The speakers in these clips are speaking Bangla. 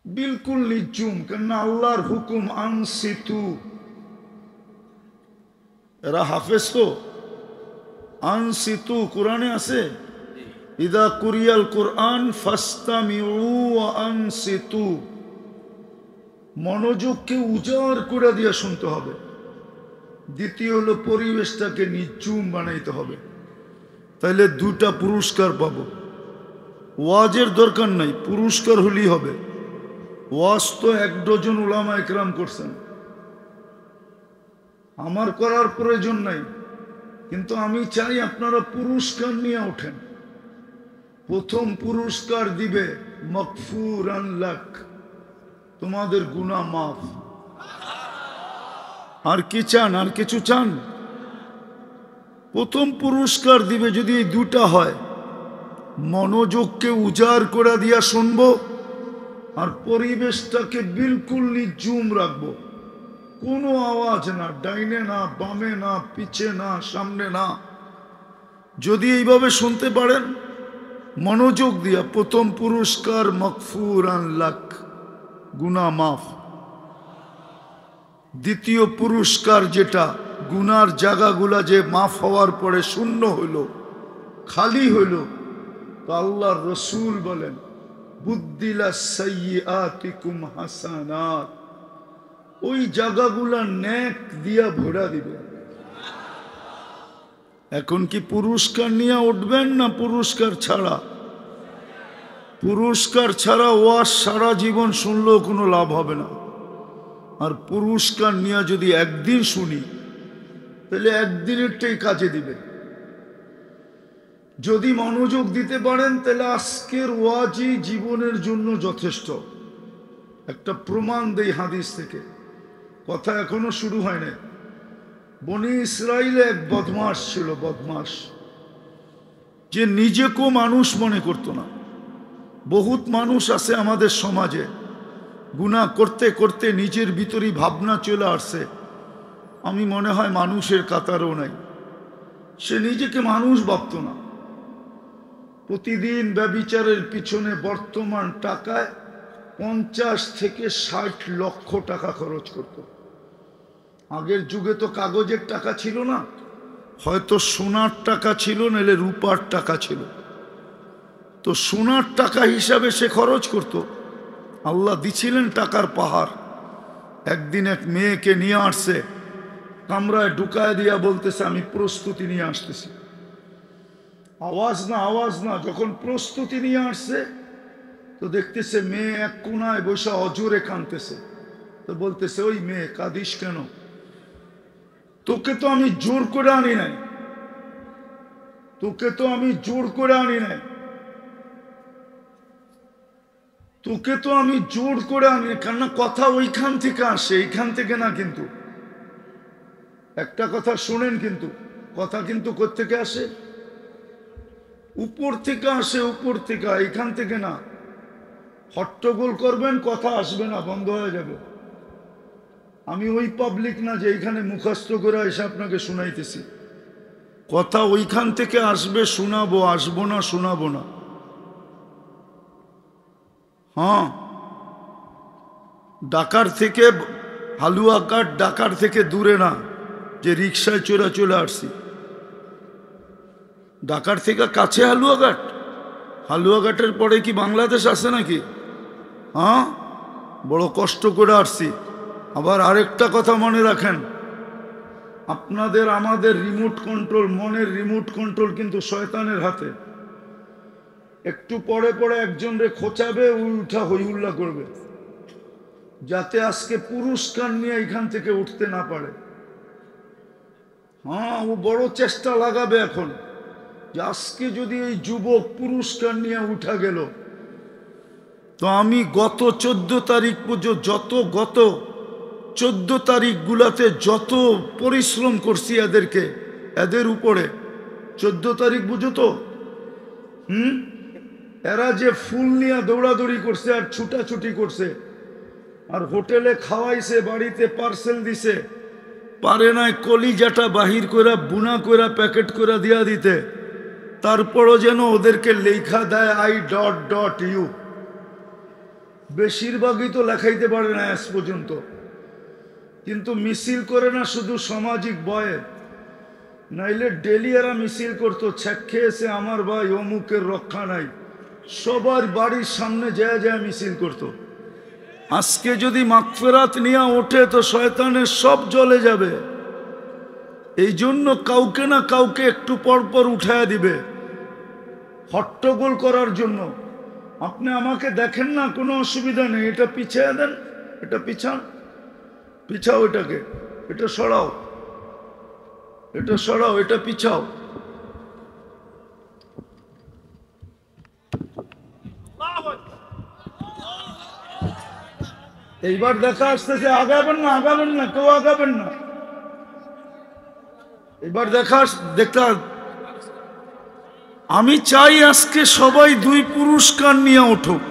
বিলকুল নিচুম, কেননা আল্লাহর হুকুম আনসিতু। এরা হাফেজ তো, আনসিতু কোরআনে আছে, ইদা কুরিয়াল কোরআন ফাস্তামিউ ওয়া আনসিতু। মনোযোগকে উজাড় করে দিয়ে শুনতে হবে। দ্বিতীয় হলো পরিবেশটাকে নিচুম বানাইতে হবে, তাইলে দুটা পুরস্কার পাবো। ওয়াজের দরকার নাই, পুরস্কার হলেই হবে। ওয়াজ তো 1 ডজন উলামা একরাম করছেন, আমার করার প্রয়োজন নাই, কিন্তু আমি চাই আপনারা পুরস্কার নিয়ে ওঠেন। প্রথম পুরস্কার দিবে মাগফুরান লাক, তোমাদের গুনাহ মাফ। আর কি চান? আর কিছু চান? প্রথম পুরস্কার দিবে যদি এই দুটা হয়, মনোযোগকে উজাড় করে দিয়া শুনবো আর পরিবেশটাকে বিলকুল নিঝুম রাখবো, কোনো আওয়াজ না, ডাইনে না, বামে না, পিছে না, সামনে না। যদি এইভাবে শুনতে পারেন মনোযোগ দিয়া, প্রথম পুরস্কার মাগফুরান লাক, গুনাহ মাফ। দ্বিতীয় পুরস্কার যেটা, গুনার জায়গাগুলা যে মাফ হওয়ার পরে শূন্য হইল, খালি হইল, তো আল্লাহর রসুল বলেন বুদ্দিলা সাইয়্যাতিকুম হাসানাত, ওই জায়গাগুলা নেক দিয়া ভরা দিবে। এখন কি পুরস্কার নিয়ে উঠবেন না পুরস্কার ছাড়া? পুরস্কার ছাড়া ওয়াজ সারা জীবন শুনলেও কোনো লাভ হবে না। আর পুরস্কার নিয়ে যদি একদিন শুনি তাহলে একদিনেরটাই কাজে দিবে। যদি মনোযোগ দিতে পারেন তাহলে আজকের ওয়াজই জীবনের জন্য যথেষ্ট। একটা প্রমাণ দেই হাদিস থেকে, কথা এখনো শুরু হয় না। বনি ইসরাইলে এক বদমাস ছিল, বদমাস, যে নিজেকেও মানুষ মনে করতো না। বহুত মানুষ আছে আমাদের সমাজে, গুনাহ করতে করতে নিজের ভিতরই ভাবনা চলে আসছে আমি মনে হয় মানুষের কাতারও নাই। সে নিজেকে মানুষ ভাবতো না। প্রতিদিন ব্যভিচারের পিছনে বর্তমান টাকায় 50 থেকে 60 লক্ষ টাকা খরচ করত। আগের যুগে তো কাগজের টাকা ছিল না, হয়তো সোনার টাকা ছিল, নাহলে রূপার টাকা ছিল। তো সোনার টাকা হিসাবে সে খরচ করত। আল্লাহ দিছিলেন টাকার পাহাড়। একদিন এক মেয়েকে নিয়ে আসছে, কামরায় ঢুকায় দিয়া বলতেছে আমি প্রস্তুতি নিয়ে আসতেছি। আওয়াজ না, আওয়াজ না। যখন প্রস্তুতি নিয়ে আসছে তো দেখতেছে মেয়ে এক কোনায় বসে অজোরে কাঁদতেছে। তো বলতেছে ওই মেয়ে কাঁদিস কেন? তোকে তো আমি জোর করে আনি নাই, তোকে তো আমি জোর করে আনি নাই, তোকে তো আমি জোর করে আনি। কেননা কথা ওইখান থেকে আসে, এইখান থেকে না। কিন্তু একটা কথা শোনেন, কিন্তু কথা কিন্তু কোত্থেকে আসে? উপর থেকে আসে, উপর থেকে, এইখান থেকে না। হট্টগোল করবেন, কথা আসবে না, বন্ধ হয়ে যাবে। আমি ওই পাবলিক না যে এইখানে মুখস্থ করে এসে আপনাকে শোনাইতেছি। কথা ওইখান থেকে আসবে, শোনাবো, আসবো না শোনাবো না। হ্যাঁ, ডাকার থেকে হালুয়াঘাট, ডাকার থেকে দূরে না যে রিক্সায় চলে আসছি। ঢাকার থেকে কাছে হালুয়াঘাট। হালুয়াঘাটের পরে কি বাংলাদেশ আছে নাকি? হ্যাঁ, বড় কষ্ট করে আসছি। আবার আরেকটা কথা মনে রাখেন, আপনাদের আমাদের রিমোট কন্ট্রোল, মনের রিমোট কন্ট্রোল কিন্তু শয়তানের হাতে। একটু পরে পরে একজন রে খোঁচাবে, উঠা হইহুল্লা করবে, যাতে আজকে পুরস্কার নিয়ে এখান থেকে উঠতে না পারে। হ্যাঁ, ও বড় চেষ্টা লাগাবে এখন যে আজকে যদি এই যুবক পুরস্কার নিয়ে উঠা গেল, তো আমি গত 14 তারিখ পর্যন্ত গত 14 তারিখগুলাতে যত পরিশ্রম করছি এদের উপরে, 14 তারিখ বুঝো তো? এরা যে ফুল নিয়ে দৌড়াদৌড়ি করছে আর ছুটাছুটি করছে, আর হোটেলে খাওয়াইছে, বাড়িতে পার্সেল দিছে, পারে নাই কলিজাটা বাহির করে বুনা করে প্যাকেট করে দিয়া দিতে। তারপরও যেন ওদেরকে লেখা দেয় I.U, বেশিরভাগই তো লেখাইতে পারে না আজ পর্যন্ত, কিন্তু মিছিল করে না শুধু সামাজিক ভয়ে, নাইলে ডেলি এরা মিছিল করতো, ছ্যাক খেয়েছে আমার ভাই অমুকের রক্ষা নাই, সবার বাড়ির সামনে যায় যায় মিছিল করতো। আজকে যদি মাগফিরাত নিয়ে ওঠে তো শয়তানের সব জ্বলে যাবে। এই জন্য কাউকে না কাউকে একটু পর পর উঠায়া দিবে হট্টগোল করার জন্য। আপনি আমাকে দেখেন না, কোনো অসুবিধা নেই, এটা পিছিয়ে দেন, এটা পিছান, পিছাও এটাকে, এটা সরাও, এটা সরাও, এটা পিছাও। এইবার দেখা আসতেছে, আগাবেন না, আগাবেন না, কেউ আগাবেন না। এবার দেখা আমি চাই আজকে সবাই 2 পুরস্কার নিয়ে উঠুক।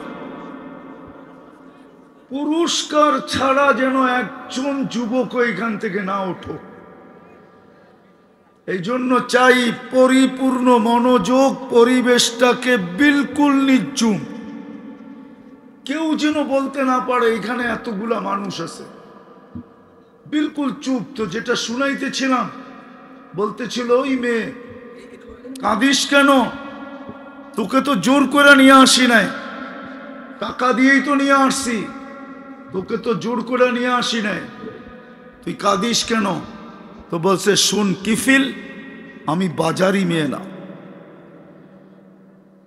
পুরস্কার ছাড়া যেন একজন যুবক এখান থেকে না উঠুক। এই জন্য চাই পরিপূর্ণ মনোযোগ, পরিবেশটাকে বিলকুল নির্জুম, কেউ যেন বলতে না পারে এখানে এতগুলা মানুষ আছে। বিলকুল চুপ। তো যেটা শুনাইতেছিলাম, বলতেছিল ওই মেয়ে, কাঁদিস কেন? তোকে তো জোর করে নিয়ে আসি নাই, টাকা দিয়েই তো নিয়ে আসছি, তোকে তো জোর করে নিয়ে আসি নাই, তুই কাঁদিস কেন? তো বলছে, শুন কিফিল, আমি বাজারি মেয়ে না,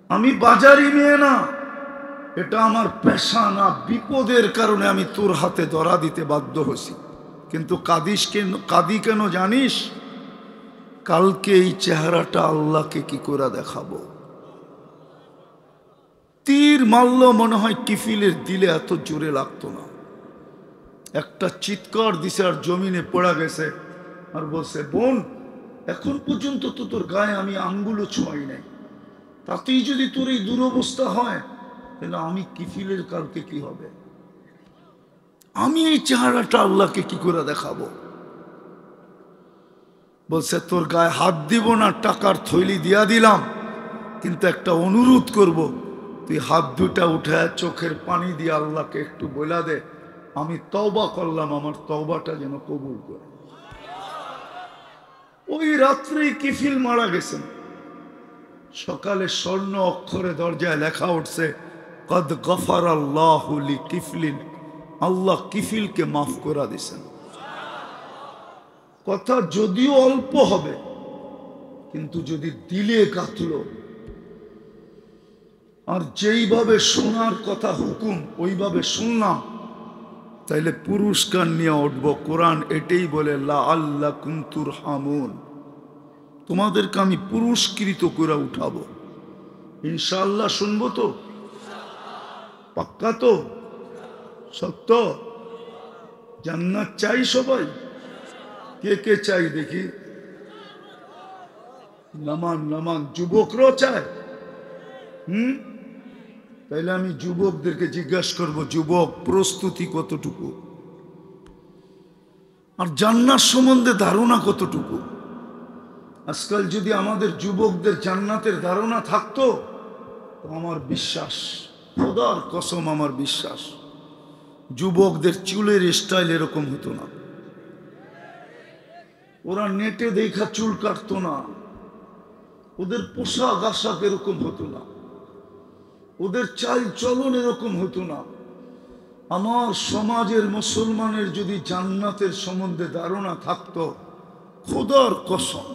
আমি বাজারি মেয়ে না, এটা আমার পেশা না, বিপদের কারণে আমি তোর হাতে ধরা দিতে বাধ্য হয়েছি। কিন্তু কাঁদিস কেন? কাঁদি কেন জানিস? কালকে এই চেহারাটা আল্লাহকে কি করে দেখাবো। তীর মারল, মনে হয় কিফিলের দিলে এত জোরে লাগতো না, একটা চিৎকার দিছে আর জমিনে পড়া গেছে। আর বলছে, বোন, এখন পর্যন্ত তো তোর গায়ে আমি আঙ্গুলও ছোঁয়াই নাই, তাতেই যদি তোর এই দুরবস্থা হয়, তাহলে আমি কিফিলের কালকে কি হবে? আমি এই চেহারাটা আল্লাহকে কি করে দেখাবো? বলছে, তোর গায়ে হাত দিব না, টাকার থৈলি দিয়া দিলাম, কিন্তু একটা অনুরোধ করব, তুই হাত দুটা উঠে চোখের পানি দিয়ে আল্লাহকে একটু বলে দে, আমি তওবা করলাম, আমার তওবাটা যেন কবুল করে। ওই রাত্রেই কিফিল মারা গেছেন। সকালে স্বর্ণ অক্ষরে দরজায় লেখা উঠছে, কদ গফারাল্লাহু লিকিফলিন, আল্লাহ কিফিলকে মাফ করে দিয়েছেন। কথা যদিও অল্প হবে, কিন্তু যদি দিলে গাঁথলো, আর যেইভাবে শোনার কথা হুকুম ওইভাবে শুনলাম, তাইলে পুরস্কার নিয়ে উঠবো। কোরআন এটাই বলে, লাআল্লাকুম তুরহামুন, তোমাদেরকে আমি পুরস্কৃত করে উঠাবো। ইনশাআল্লাহ শুনবো তো? পাক্কা তো? সত্য? জান্নাত চাই সবাই? কে কে চাই দেখি? নামান নামান। যুবকরাও চায়? তাইলে আমি যুবকদেরকে জিজ্ঞাসা করব, যুবক প্রস্তুতি কতটুকু, আর জান্নাত সম্বন্ধে ধারণা কতটুকু? আজকাল যদি আমাদের যুবকদের জান্নাতের ধারণা থাকতো, তো আমার বিশ্বাস, খোদার কসম আমার বিশ্বাস, যুবকদের চুলের স্টাইল এরকম হতো না, ওরা নেটে দেখা চুল কাটতো না, ওদের পোশাক আশাক এরকম হতো না, ওদের চাল চলন এরকম হতো না। আমার সমাজের মুসলমানের যদি জান্নাতের সম্বন্ধে ধারণা থাকতো, খোদার কসম,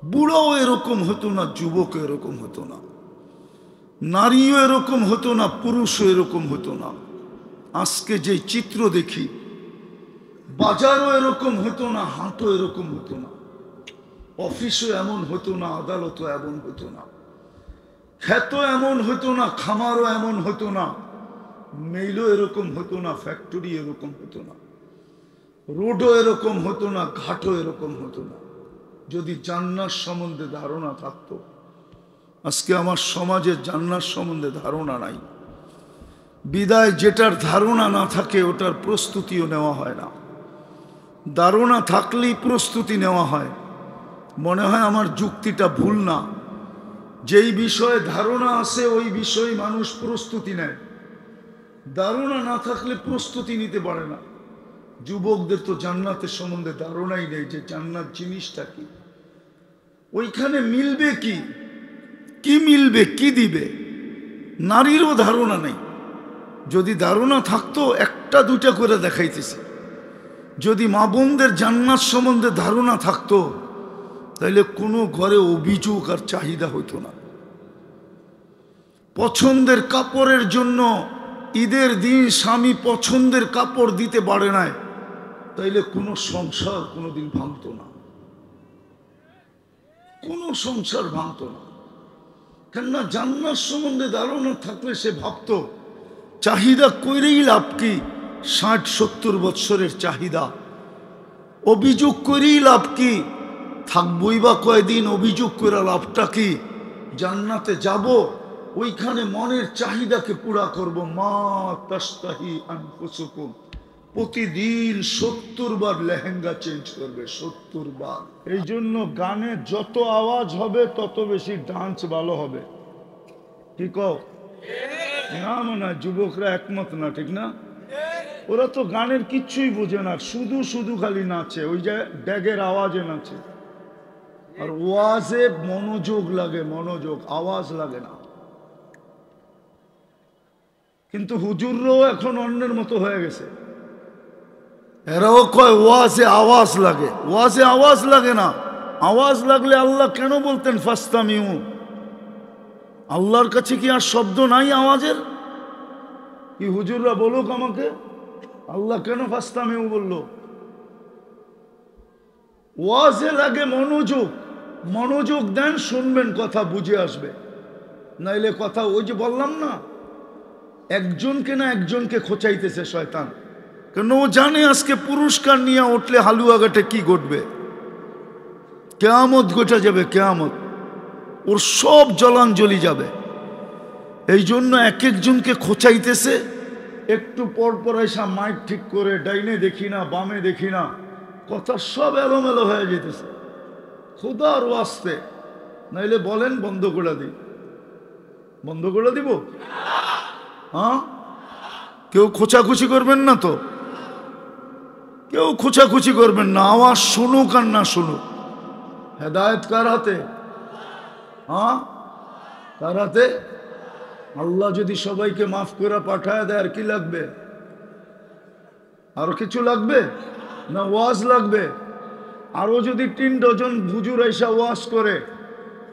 বুড়াও এরকম হতো না, যুবক এরকম হতো না, নারীও এরকম হতো না, পুরুষও এরকম হতো না। আজকে যে চিত্র দেখি, বাজারও এরকম হতো না, হাটও এরকম হতো না, অফিসও এমন হতো না, আদালতও এমন হতো না, ক্ষেতও এমন হতো না, খামারও এমন হতো না, মেইলও এরকম হতো না, ফ্যাক্টরি এরকম হতো না, রোডও এরকম হতো না, ঘাটও এরকম হতো না, যদি জান্নাত সম্বন্ধে ধারণা থাকতো। আজকে আমার সমাজে জান্নাত সম্বন্ধে ধারণা নাই, বিদায় যেটার ধারণা না থাকে ওটার প্রস্তুতিও নেওয়া হয় না, ধারণা থাকলেই প্রস্তুতি নেওয়া হয়। মনে হয় আমার যুক্তিটা ভুল না, যেই বিষয়ে ধারণা আছে ওই বিষয়ে মানুষ প্রস্তুতি নেয়। ধারণা না থাকলে প্রস্তুতি নিতে পারে না। যুবকদের তো জান্নাতের সম্বন্ধে ধারণাই নেই যে জান্নাত জিনিসটা কি, ওইখানে মিলবে কি, কি মিলবে, কি দিবে, নারীরও ধারণা নেই। যদি ধারণা থাকতো একটা দুটা করে দেখাইতেছে। যদি মা বোনদের জান্নাত সম্বন্ধে ধারণা থাকতো তাহলে কোনো ঘরে অভিযোগ আর চাহিদা হতো না। পছন্দের কাপড়ের জন্য ঈদের দিন স্বামী পছন্দের কাপড় দিতে পারে না, তাইলে কোনো সংসার কোনোদিন ভাঙতো না, কোনো সংসার ভাঙতো না। কেননা জান্নাত সম্বন্ধে ধারণা থাকলে সে ভাবতো চাহিদা করেই লাভ কি, 60-70 বৎসরের চাহিদা, অভিযোগ করেই লাভ কি, থাকবই বা কয়দিন, অভিযোগ করে লাভটা কি, জান্নাতে যাব ওইখানে মনের চাহিদাকে পুরা করব। মা তাস্তাহি আনফুসুকুম, প্রতিদিন 70 বার লেহেঙ্গা চেঞ্জ করবে, 70 বার। এই জন্য গানে যত আওয়াজ হবে তত বেশি ডান্স ভালো হবে। কি কও? না মনে হয় যুবকরা একমত না, ঠিক না? ওরা তো গানের কিচ্ছুই বোঝে না, শুধু শুধু খালি নাচে, ওই যে ব্যাগের আওয়াজে নাচে। আর ওয়াজে মনোযোগ লাগে, মনোযোগ, আওয়াজ লাগে না। কিন্তু হুজুররাও এখন অন্যের মতো হয়ে গেছে, এরাও কয় ওয়াজে আওয়াজ লাগে। ওয়াজে আওয়াজ লাগে না। আওয়াজ লাগলে আল্লাহ কেন বলতেন ফাস্তামিউ? আল্লাহর কাছে কি আর শব্দ নাই আওয়াজের? কি হুজুররা বলুক আমাকে, আল্লাহ কেন ফাস্তামিউ বলল? ওয়াজে লাগে মনোযোগ, মনোযোগ দেন, শুনবেন, কথা বুঝে আসবে। নাইলে কথা, ওই যে বললাম না, একজনকে না একজনকে খোঁচাইতেছে শয়তান। কেন? ও জানে আজকে পুরস্কার নিয়ে উঠলে হালুয়াঘাটে কি ঘটবে, কেয়ামত ঘটে যাবে, কেয়ামত, ওর সব জলাঞ্জলি যাবে। এই জন্য এক একজনকে খোঁচাইতেছে। একটু পর পর এসা মাইক ঠিক করে, ডাইনে দেখি না, বামে দেখি না, কথা সব এলোমেলো হয়ে যেতেছে। খোদার ওয়াস্তে, নাইলে বলেন বন্ধ করে দিই, বন্ধ করে দিব? হ্যাঁ, কেউ খোঁচাখুচি করবেন না তো, কেউ খোঁচাখুচি করবেন না। আওয়াজ শুনুক আর না শুনুক, হেদায়েত কার হাতে? হ্যাঁ, কার হাতে? আল্লাহ যদি সবাইকে মাফ করে পাঠায় দেয় আর কি লাগবে? আরো কিছু লাগবে না? ওয়াজ লাগবে। আরো যদি 3 ডজন হুজুর আইসা ওয়াজ করে,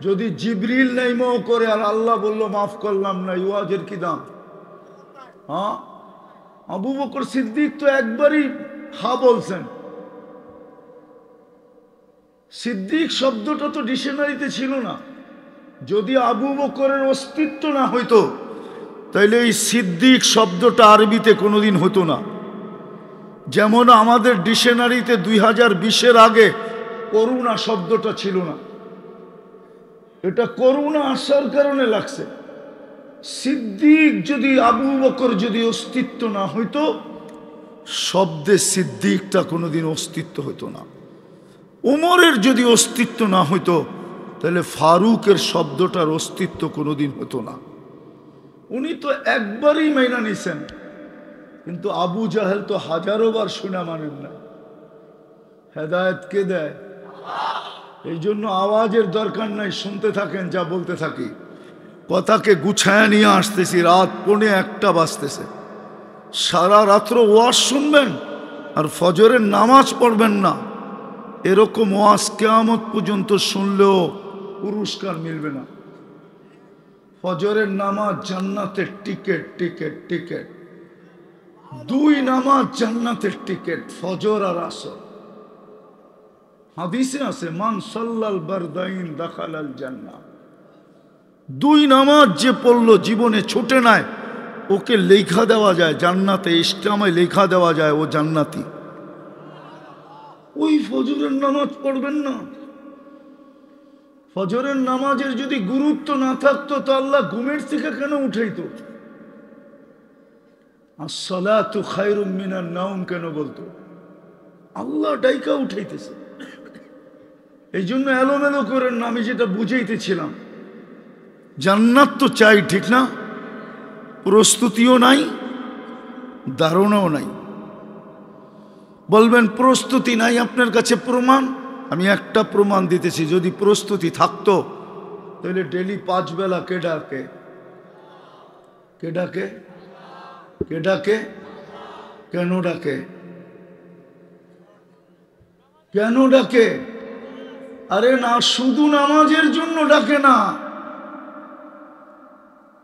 যদি জিবরিল নাইমও করে আর আল্লাহ বলল মাফ করলাম না, ওয়াজের কি দাম? হ্যাঁ, আবু বকর সিদ্দিক তো একবারই হা বলছেন। সিদ্দিক শব্দটা তো ডিকশনারিতে ছিল না। যদি আবু বকরের অস্তিত্ব না হইতো তাইলে এই সিদ্দিক শব্দটা আরবিতে কোনোদিন হতো না। যেমন আমাদের ডিকশনারিতে 2020-এর আগে করুণা শব্দটা ছিল না, এটা করুণা আসার কারণে লাগছে। সিদ্দিক যদি, আবু বকর যদি অস্তিত্ব না হইতো, শব্দে সিদ্দিকটা কোনোদিন অস্তিত্ব হইতো না। ওমরের যদি অস্তিত্ব না হইতো তাহলে ফারুকের শব্দটার অস্তিত্ব কোনোদিন হতো না। উনি তো একবারই মাইনা নিছেন, কিন্তু আবু জাহেল তো হাজারো বার শুনা মানেন না। হেদায়েত কে দেয়? এই জন্য আওয়াজের দরকার নাই, শুনতে থাকেন যা বলতে থাকি। কথাকে গুছায় নিয়ে আসতেছি, রাত 1:45 বাজতেছে। সারা রাত্র ওয়াজ শুনবেন আর ফজরের নামাজ পড়বেন না, এরকম ওয়াজ কিয়ামত পর্যন্ত শুনলেও পুরস্কার মিলবে না। ফজরের নামাজ জান্নাতের টিকেট, টিকেট, টিকেট। 2 নামাজ জান্নাতের টিকেট, ফজর আর আসর। হাদিসে আছে মান সাল্লাল বারদাইন দাখালাল জান্নাহ। 2 নামাজ যে পড়লো জীবনে ছোটে নাই, ওকে লেখা দেওয়া যায় জান্নাতে, ইসলামে লেখা দেওয়া যায় ও জান্নাতি। ওই ফজরের নামাজ পড়বেন না। ফজরের নামাজের যদি গুরুত্ব না থাকতো তো আল্লাহ ঘুমের থেকে কেন উঠাইতো? আসসালাতু খায়রুম মিনান নাওম কেন বলতো? আল্লাহ ডাইকা উঠাইতেছে। এই জন্য এলোমেলো করেন না, আমি যেটা বুঝাইতেছিলাম, জান্নাত তো চাই, ঠিক না? প্রস্তুতিও নাই, ধারণাও নাই। বলবেন প্রস্তুতি নাই আপনার কাছে প্রমাণ। আমি একটা প্রমাণ দিতেছি, যদি প্রস্তুতি থাকতো তাহলে ডেলি 5 বেলা কে ডাকে? কে ডাকে? কে ডাকে? কেন ডাকে? কেন ডাকে? আরে না, শুধু নামাজের জন্য ডাকে না।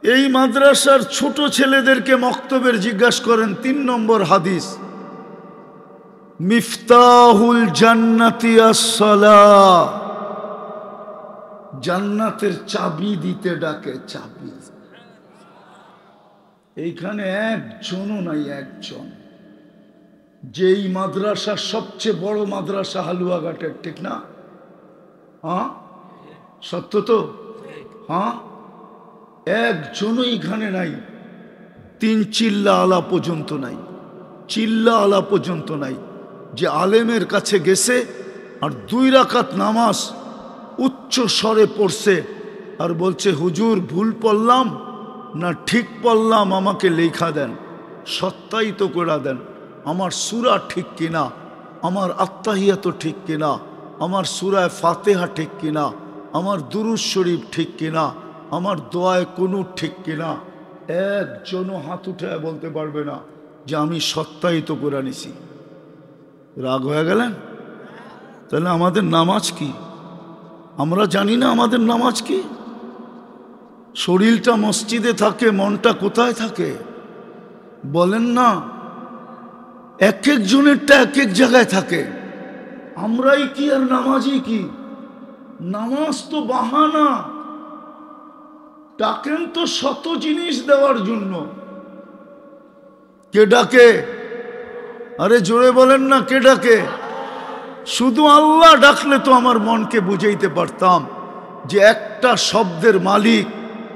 এই মাদ্রাসার ছোট ছেলেদেরকে মক্তবের জিজ্ঞাসা করেন, 3 নম্বর হাদিস, মিফতাহুল জান্নাতি আস-সালাহ, জান্নাতের চাবি দিতে ডাকে। চাবি এইখানে একজনও নাই, একজন। যেই মাদ্রাসা সবচেয়ে বড় মাদ্রাসা হালুয়াঘাটের, ঠিক না? হ্যাঁ, সত্য তো? হ্যাঁ, একজনও এখানে নাই। 3 চিল্লা আলা পর্যন্ত নাই, চিল্লা আলা পর্যন্ত নাই, যে আলেমের কাছে গেছে আর 2 রাকাত নামাজ উচ্চ স্বরে পড়ছে আর বলছে, হুজুর ভুল পড়লাম না ঠিক পড়লাম, আমাকে লেখা দেন, সত্যায়িত করে দেন, আমার সূরা ঠিক কিনা, আমার আত্তাহিয়াত ঠিক কিনা, আমার সূরায়ে ফাতিহা ঠিক কিনা, আমার দুরূদ শরীফ ঠিক কিনা, আমার দোয়ায়ে কুনুত ঠিক কিনা। একজনও হাত উঠায় বলতে পারবে না যে আমি সত্যায়িত করে নিছি। রাগ হয়ে গেলেন? তাহলে আমাদের নামাজ কি? আমরা জানি না আমাদের নামাজ কি? শরীরটা মসজিদে থাকে, মনটা কোথায় থাকে বলেন না? এক একজনেরটা এক এক জায়গায় থাকে। আমরাই কি আর নামাজই কি? নামাজ তো বাহানা। ডাকেন তো শত জিনিস দেওয়ার জন্য। কে ডাকে? আরে জোরে বলেন না, কে ডাকে? শুধু আল্লাহ ডাকলে তো আমার মনকে বুঝাইতে পারতাম যে একটা শব্দের মালিক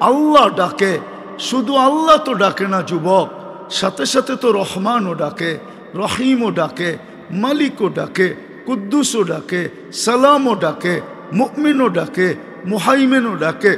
আল্লাহ ডাকে। শুধু আল্লাহ তো ডাকে না যুবক, সাথে সাথে তো রহমানও ডাকে, রহিমও ডাকে, মালিকও ডাকে, কুদ্দুসও ডাকে, সালামও ডাকে, মুমিনও ডাকে, মুহাইমিনও ডাকে,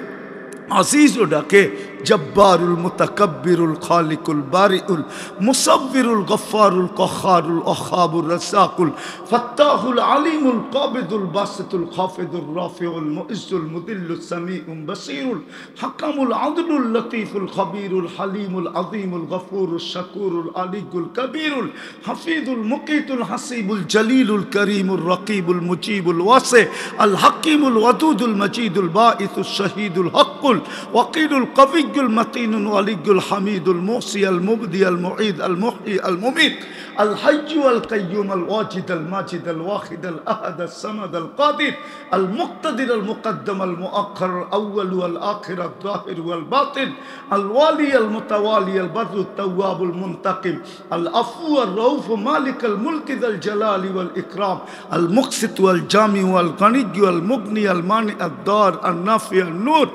আজিজও ডাকে, জব্বারুল মুতাকাব্বিরুল খালিকুল বারিউল মুসাব্বিরুল গফফারুল কখারুল ওয়াহাবুর রাসাকুল ফাত্তাহুল আলিমুল কাবিদুল বাসিতুল খাফিদুর রাফিউল মুইজ্জুল মুদিল্লুস সামিউল বাসিরুল হাকামুল আদলুল লতীফুল খবীরুল হালিমুল আযীমুল গফুরুশ শাকুরুল আলিয়ুল কবীরুল হাফিজুল মুকিতুল হাসিবুল জলিলুল করিমুর রকিবুল মুজিবুল ওয়াসি আল হাকিমুল ওয়াদুদুল মজিদুল বাঈসুশ শহীদুল হকুল ওয়াকিলুল কবিয়ুল মতিনুল ওয়ালিয়ুল হামিদুল মুহসি আল মুবদি আল মুঈদ আল মুহয়ি আল মুমীত আল হাইয়্যু আল কাইয়্যুম আল ওয়াজিদ আল মাজিদ আল ওয়াহিদ আল আহাদ আল সামাদ আল কাদির আল মুক্তাদির আল মুকদ্দম আল মুআখ্খার আল আউয়াল ওয়াল আখির আল যাহির ওয়াল বাতিন আল ওয়ালি আল মুতাওয়ালি আল বদরুত তাওয়াবুল মুনতাকিম আল আফু আর রউফ মালিক আল মুলক যাল জালালি ওয়াল ইকরাম আল মুকসিত ওয়াল জামি ওয়াল গনিয়্য আল মুগনি আল মানি আদ দার আল নাফি আল নূর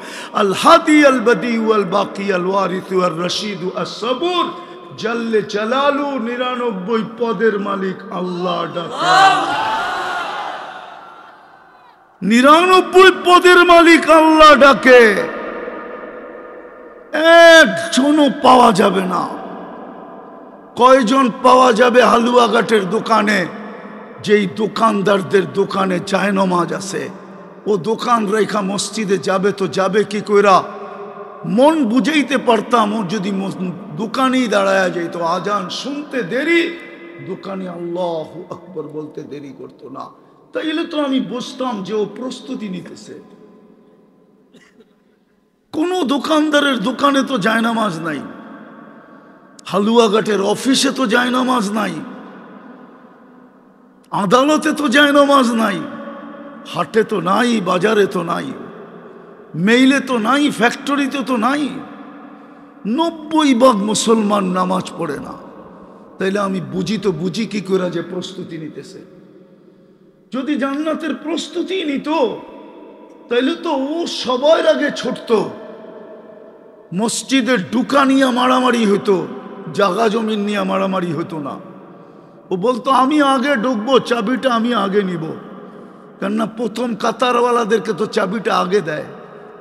আল হাদি আল বদি ওয়াল বাকি আল ওয়ারিস ওয়াল রশিদ আস সাবুর জাল্লে জালালু 99 পদের মালিক আল্লাহ ডাকে। 99 পদের মালিক আল্লাহ ডাকে, একজনও পাওয়া যাবে না। কয়জন পাওয়া যাবে হালুয়াঘাটের দোকানে, যেই দোকানদারদের দোকানে জায়নামাজ আছে, ও দোকান রেখা মসজিদে যাবে তো যাবে কি কইরা? মন বুঝাইতে পারতাম, ও যদি দোকানেই দাঁড়ায় যাইতো, আজান শুনতে দেরি, দোকানে আল্লাহু আকবার বলতে দেরি করতো না, তাইলে তো আমি বুঝতাম যে ও প্রস্তুতি নিতেছে। কোন দোকানদারের দোকানে তো জায়নামাজ নাই, হালুয়াঘাটের অফিসে তো জায়নামাজ নাই, আদালতে তো জায়নামাজ নাই, হাটে তো নাই, বাজারে তো নাই, মেইলে তো নাই, ফ্যাক্টরিতে তো নাই। 90% মুসলমান নামাজ পড়ে না। তাইলে আমি বুঝি কি করে যে প্রস্তুতি নিতেছে। যদি জান্নাতের প্রস্তুতি নিত তাইলে তো ও সবার আগে ছুটত, মসজিদের ঢুকা নিয়ে মারামারি হতো, জাগা জমিন নিয়ে মারামারি হতো না। ও বলতো আমি আগে ঢুকবো, চাবিটা আমি আগে নিব। কেননা প্রথম কাতারওয়ালাদেরকে তো চাবিটা আগে দেয়,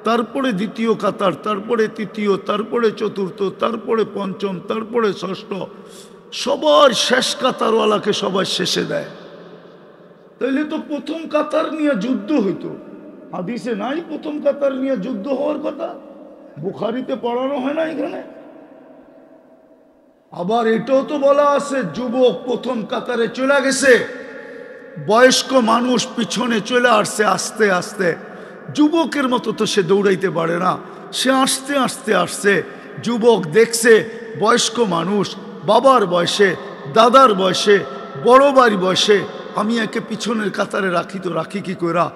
তারপরে দ্বিতীয় কাতার, তারপরে তৃতীয়, তারপরে চতুর্থ, তারপরে পঞ্চম, তারপরে ষষ্ঠ। সবার শেষ কাতারওয়ালাকে সবাই শেষে দেয়। তাইলে তো প্রথম কাতার নিয়ে যুদ্ধ হইতো, হাদিসে নাই প্রথম কাতার নিয়ে যুদ্ধ হওয়ার কথা, বুখারীতে পড়ানো হয় না এখানে। আবার এটাও তো বলা আছে যুবক প্রথম কাতারে চলে গেছে, বয়স্ক মানুষ পিছনে চলে আসছে আস্তে আস্তে। যুবকের মতো তো সে দৌড়াইতে পারে না, সে আস্তে আস্তে আসছে। যুবক দেখছে বয়স্ক মানুষ বাবার বয়সে, দাদার বয়সে, বড় ভাইয়ের বয়সে, আমি একে পিছনের কাতারে রাখি তো রাখি কি কইরা,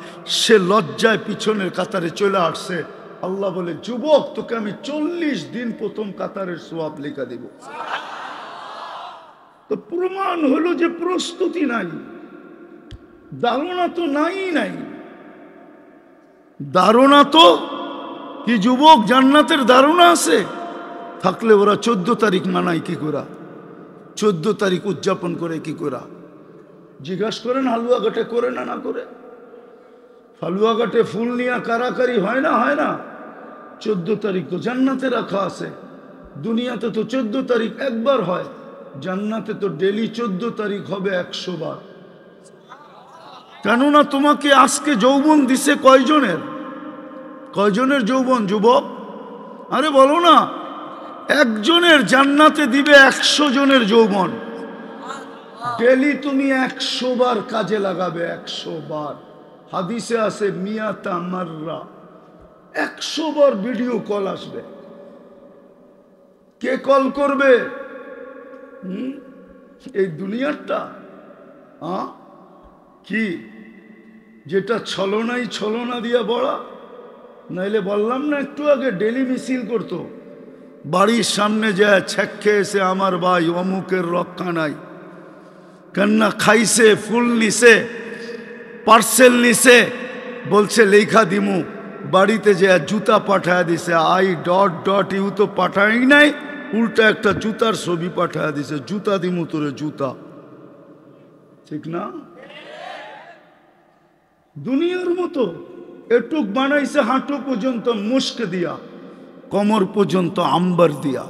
সে লজ্জায় পিছনের কাতারে চলে আসছে। আল্লাহ বলে, যুবক তোকে আমি 40 দিন প্রথম কাতারের সওয়াব লেখা দেব। তো প্রমাণ হলো যে প্রস্তুতি নাই, ধারণা তো নাই। ধারণা তো কি যুবক জান্নাতের ধারণা আছে? থাকলে ওরা 14 তারিখ মানায় কি করা, 14 তারিখ উদযাপন করে কি করা? জিজ্ঞাসা করেন হালুয়াঘাটে করে না করে? হালুয়াঘাটে ফুল নিয়ে কারাকারি হয় না? 14 তারিখ তো জান্নাতে রাখা আছে। দুনিয়াতে তো 14 তারিখ একবার হয়, জান্নাতে তো ডেলি 14 তারিখ হবে 100 বার। কেননা তোমাকে আজকে যৌবন দিছে কয়জনের যৌবন যুবক? আরে বলো না, একজনের জান্নাতে দিবে 100 জনের যৌবন। ডেলি তুমি 100 বার কাজে লাগাবে, 100 বার। হাদিসে আছে মিয়াতা মাররা, 100 বার ভিডিও কল আসবে। কে কল করবে? এই দুনিয়াটা কি যেটা ছলনা দিয়ে বড়া? নাইলে বললাম না একটু আগে, ডেলি মিছিল করতো, বাড়ির সামনে যায় ছেক খেয়েছে আমার ভাই অমুকের রক্ষা নাই, কান্না খাইছে, ফুল নিছে, পার্সেল নিছে, বলছে লেখা দিমু, বাড়িতে যে জুতা পাঠায় দিছে, I.ইউ তো পাঠাই নাই, উল্টা একটা জুতার ছবি পাঠায় দিছে, জুতা দিমু তোরে জুতা। ঠিক না? দুনিয়ার মতো এটুক বানাইছে হাঁটু পর্যন্ত মুস্ক দিয়া, কোমর পর্যন্ত আম্বার দিয়া,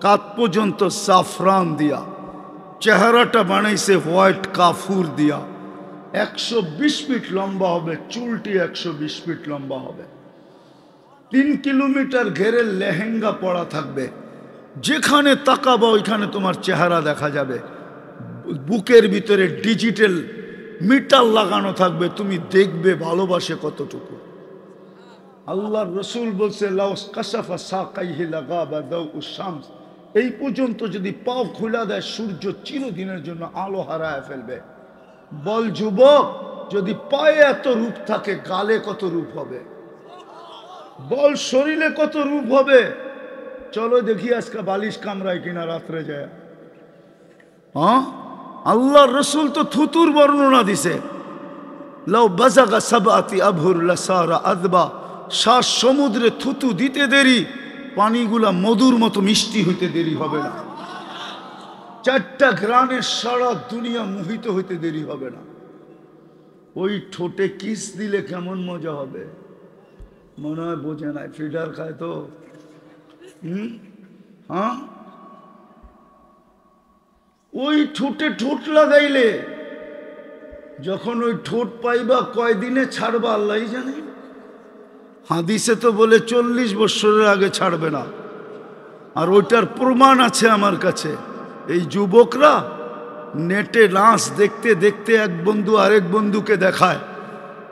কাত পর্যন্ত সাফরান দিয়া, চেহারাটা বানাইছে হোয়াইট কাফুর দিয়া। 120 ফিট লম্বা হবে, চুলটি 120 ফিট লম্বা হবে, 3 কিলোমিটার ঘেরে লেহেঙ্গা পরা থাকবে, যেখানে তাকাবো ওইখানে তোমার চেহারা দেখা যাবে, বুকের ভিতরে ডিজিটাল মিটার লাগানো থাকবে, তুমি দেখবে ভালোবাসে কতটুকু। আল্লাহর রসুল বলছে লাউস কাশাফা সাকাইহি লাগাবা দাউউস শামস, এই পর্যন্ত যদি পাও খুলে দেয় সূর্য চিরদিনের জন্য আলো হারায় ফেলবে। বল যুবক, যদি পায়ে এত রূপ থাকে গালে কত রূপ হবে? বল শরীরে কত রূপ হবে? চলো দেখি আজকে বালিশ কামড়ায় কিনা রাত্রে যায়। আল্লাহর রসুল তো থুতুর বর্ণনা দিছে, লাউ বাজাগা সাবাতি আবহুর লাসারা আদবা, 7 সমুদ্রে থুতু দিতে দেরি, পানিগুলা মধুর মতো মিষ্টি হইতে দেরি হবে না। 4টা গ্রানের সারা দুনিয়া মোহিত হইতে দেরি হবে না। ওই ঠোঁটে কিস দিলে কেমন মজা হবে মনে হয় বোঝে নাই, ফিডার খায় তো। ওই ঠোঁটে ঠোঁট লাগাইলে যখন ওই ঠোঁট পাইবা কয়দিনে ছাড়বা আল্লাহই জানে। হাদিসে তো বলে 40 বছরের আগে ছাড়বে না, আর ওইটার প্রমাণ আছে আমার কাছে। এই যুবকরা নেটে নাচ দেখতে দেখতে এক বন্ধু আরেক বন্ধুকে দেখায়,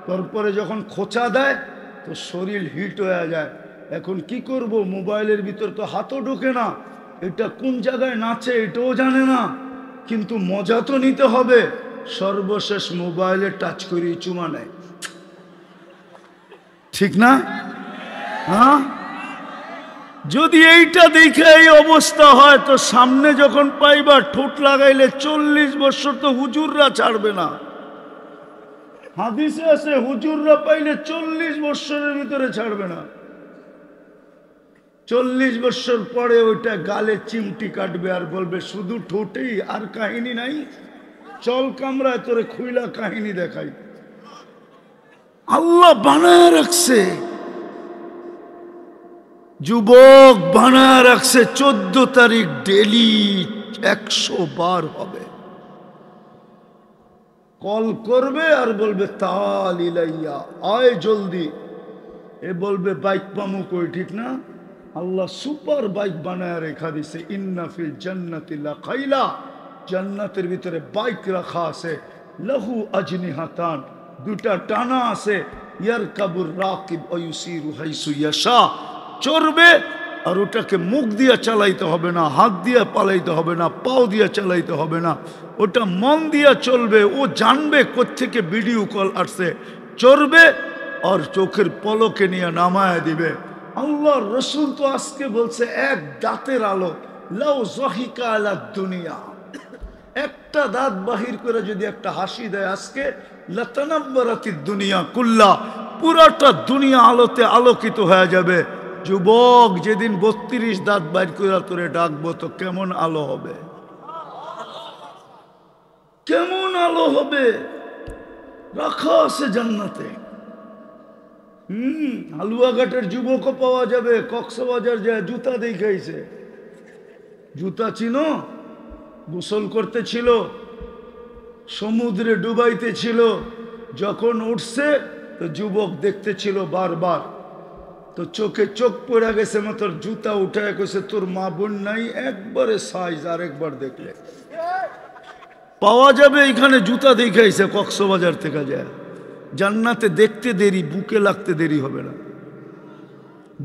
তারপরে যখন খোঁচা দেয় তো শরীর হিট হয়ে যায়। এখন কি করব, মোবাইলের ভিতর তো হাতও ঢোকে না, এটা কোন জায়গায় নাচে এটাও জানে না, কিন্তু মজা তো নিতে হবে। সর্বশেষ মোবাইলে টাচ করে চুমা নেয়, ঠিক না? যদি এইটা দেখে এই অবস্থা হয় তো সামনে যখন পাইবা ঠোঁট লাগাইলে 40 বছর তো হুজুররা ছাড়বে না। হাদিসে আছে হুজুররা পাইলে 40 বছরের ভিতরে ছাড়বে না। 40 বছর পরে ওইটা গালে চিমটি কাটবে আর বলবে শুধু ঠোঁটেই, আর কাহিনী নাই, চল কামরায় তোরে খুইলা কাহিনী দেখাই। আল্লাহ বানায় রাখছে, যুবক বানায় রাখছে 14 তারিখ ডেলি 100 বার হবে। কল করবে আর বলবে তাল ইলাইয়া, আয় জলদি। এ বলবে বাইক পামু কই, ঠিক না? আল্লাহ সুপার বাইক বানায় রেখা দিছে, ইন্না ফিল জান্নাতি লাখাইলা, জান্নাতের ভিতরে বাইক রাখা আছে, লাহু আজনিহাতান, দুটা টানা আছে, ইয়ারকাবুর রাকিব ওয়া ইউসিরু হাইসু ইয়াশা, চড়বে আর ওটাকে মুখ দিয়ে চালাইতে হবে না, হাত দিয়ে পালাইতে হবে না, পাও দিয়ে চালাইতে হবে না, ওটা মন দিয়ে চলবে। ও জানবে কোত্থেকে ভিডিও কল আসছে, চড়বে আর চোখের পলকে নিয়ে নামায় দিবে। আল্লাহর রসুল তো আজকে বলছে এক দাঁতের আলো, লাউ যহিকা আলা দুনিয়া, একটা দাঁত বাহির করে যদি একটা হাসি দেয় আজকে, লাতানাব্বারাতিদ দুনিয়া কুল্লা, পুরাটা দুনিয়া আলোতে আলোকিত হয়ে যাবে। যুবক, যেদিন 32 দাঁত বাইর করে তোরে ডাকবো তো কেমন আলো হবে, কেমন আলো হবে, রাখা আছে জান্নাতে। হালুয়াঘাটের যুবকও পাওয়া যাবে, কক্সবাজার যায় জুতা দেখাইছে, জুতা চিনো, গোসল করতে ছিল, সমুদ্রে ডুবাইতে ছিল, যখন উঠছে তো যুবক দেখতে ছিল বারবার, তো চোখে চোখ পড়ে গেছে, তোর জুতা উঠায় গেছে, তোর মা বোন নাই, একবারে সাইজ আরেকবার দেখলে পাওয়া যাবে। এখানে জুতা দেখাইছে কক্সবাজার থেকে যায়, জান্নাতে দেখতে দেরি, বুকে লাগতে দেরি হবে না।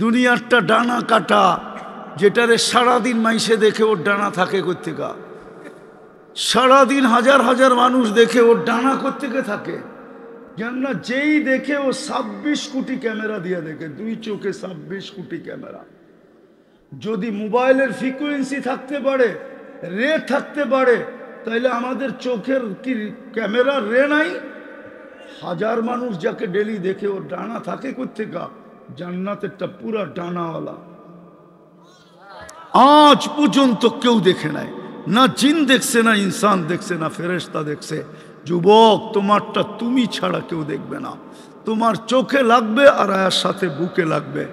দুনিয়ারটা ডানা কাটা, যেটারে সারাদিন মাইসে দেখে ওর ডানা থাকে কোত্থেকা, সারাদিন হাজার হাজার মানুষ দেখে ওর ডানা কোত্থেকে থাকে। জান্নাত যেই দেখে ও 26 কোটি ক্যামেরা দিয়ে দেখে, দুই চোখে 26 কোটি ক্যামেরা। যদি মোবাইলের ফ্রিকোয়েন্সি থাকতে পারে, রে থাকতে পারে, তাইলে আমাদের চোখের কি ক্যামেরা রে নাই? হাজার মানুষ যাকে ডেলি দেখে ওর ডানা থাকে কোত্থেকা, জান্নাতেরটা পুরা ডানাওয়ালা। আজ পর্যন্ত কেউ দেখে নাই, না জিন দেখছে, না ইনসান দেখছে, না ফেরেশতা দেখছে। যুবক, তোমারটা তুমি ছাড়া কেউ দেখবে না, তোমার চোখে লাগবে আর আয়ার সাথে বুকে লাগবে,